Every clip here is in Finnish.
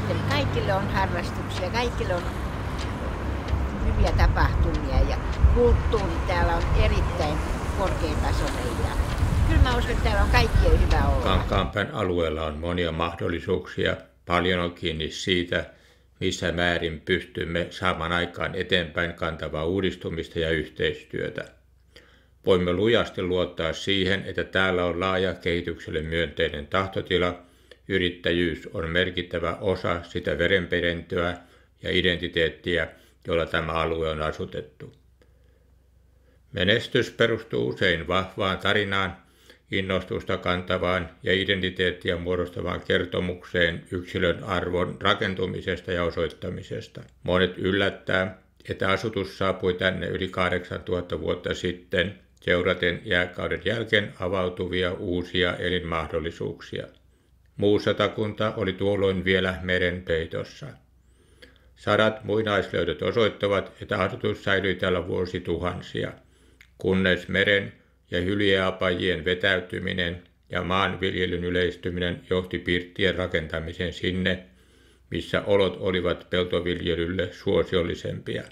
mielestäni kaikille on harrastuksia, kaikille on hyviä tapahtumia ja kulttuuri täällä on erittäin korkeatasoinen ja kyllä mä uskon, että täällä on kaikkien hyvä olla. Kankaanpään alueella on monia mahdollisuuksia. Paljon on kiinni siitä, missä määrin pystymme saamaan aikaan eteenpäin kantavaa uudistumista ja yhteistyötä. Voimme lujasti luottaa siihen, että täällä on laaja kehitykselle myönteinen tahtotila. Yrittäjyys on merkittävä osa sitä verenperintöä ja identiteettiä, jolla tämä alue on asutettu. Menestys perustuu usein vahvaan tarinaan, innostusta kantavaan ja identiteettiä muodostavaan kertomukseen yksilön arvon rakentumisesta ja osoittamisesta. Monet yllättää, että asutus saapui tänne yli 8000 vuotta sitten seuraten jääkauden jälkeen avautuvia uusia elinmahdollisuuksia. Muu satakunta oli tuolloin vielä meren peitossa. Sadat muinaislöydöt osoittavat, että asutus säilyi täällä vuosituhansia, kunnes meren ja hyljeapajien vetäytyminen ja maanviljelyn yleistyminen johti pirttien rakentamiseen sinne, missä olot olivat peltoviljelylle suosiollisempia.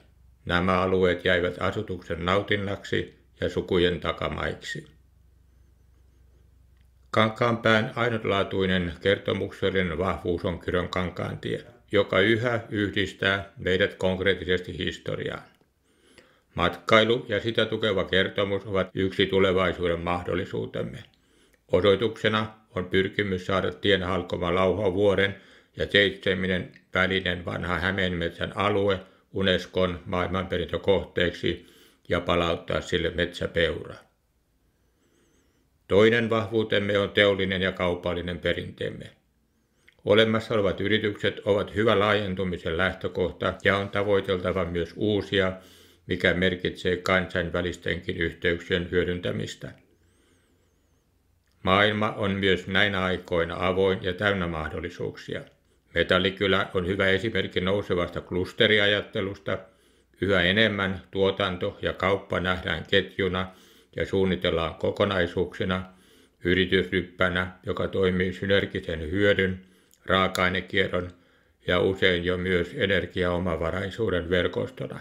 Nämä alueet jäivät asutuksen nautinnaksi ja sukujen takamaiksi. Kankaanpään ainutlaatuinen kertomuksellinen vahvuus on Kyrön Kankaantie, joka yhä yhdistää meidät konkreettisesti historiaan. Matkailu ja sitä tukeva kertomus ovat yksi tulevaisuuden mahdollisuutemme. Osoituksena on pyrkimys saada tienhalkoma Lauhavuoren ja Seitseminen välinen vanha Hämeenmetsän alue Unescon maailmanperintökohteeksi ja palauttaa sille metsäpeura. Toinen vahvuutemme on teollinen ja kaupallinen perinteemme. Olemassa olevat yritykset ovat hyvä laajentumisen lähtökohta ja on tavoiteltava myös uusia, mikä merkitsee kansainvälistenkin yhteyksien hyödyntämistä. Maailma on myös näinä aikoina avoin ja täynnä mahdollisuuksia. Metallikylä on hyvä esimerkki nousevasta klusteriajattelusta. Yhä enemmän tuotanto ja kauppa nähdään ketjuna ja suunnitellaan kokonaisuuksina, yritysryppänä, joka toimii synergisen hyödyn, raaka-ainekierron ja usein jo myös energiaomavaraisuuden verkostona.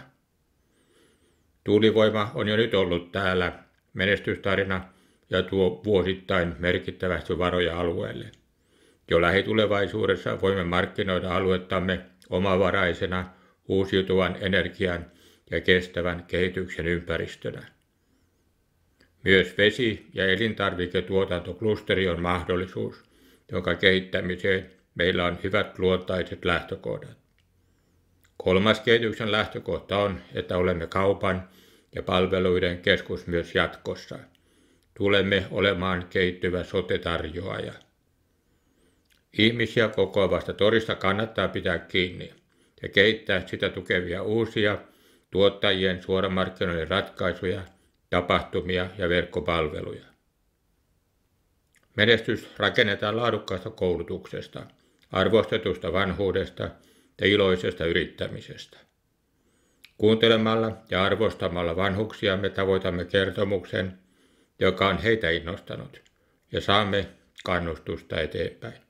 Tuulivoima on jo nyt ollut täällä menestystarina ja tuo vuosittain merkittävästi varoja alueelle. Jo lähitulevaisuudessa voimme markkinoida aluettamme omavaraisena, uusiutuvan energian ja kestävän kehityksen ympäristönä. Myös vesi- ja elintarviketuotantoklusteri on mahdollisuus, jonka kehittämiseen meillä on hyvät luontaiset lähtökohdat. Kolmas kehityksen lähtökohta on, että olemme kaupan ja palveluiden keskus myös jatkossa. Tulemme olemaan kehittyvä sote-tarjoaja. Ihmisiä kokoavasta torista kannattaa pitää kiinni ja kehittää sitä tukevia uusia tuottajien suoramarkkinoiden ratkaisuja, tapahtumia ja verkkopalveluja. Menestys rakennetaan laadukkaasta koulutuksesta, arvostetusta vanhuudesta ja iloisesta yrittämisestä. Kuuntelemalla ja arvostamalla vanhuksia me tavoitamme kertomuksen, joka on heitä innostanut, ja saamme kannustusta eteenpäin.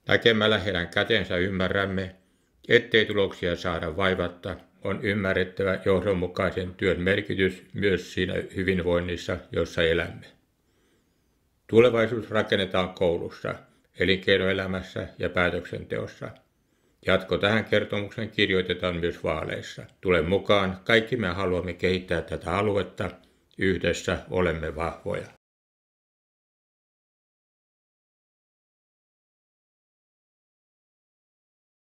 Näkemällä heidän kätensä ymmärrämme, ettei tuloksia saada vaivatta, on ymmärrettävä johdonmukaisen työn merkitys myös siinä hyvinvoinnissa, jossa elämme. Tulevaisuus rakennetaan koulussa, elinkeinoelämässä ja päätöksenteossa. Jatko tähän kertomuksen kirjoitetaan myös vaaleissa. Tule mukaan, kaikki me haluamme kehittää tätä aluetta. Yhdessä olemme vahvoja.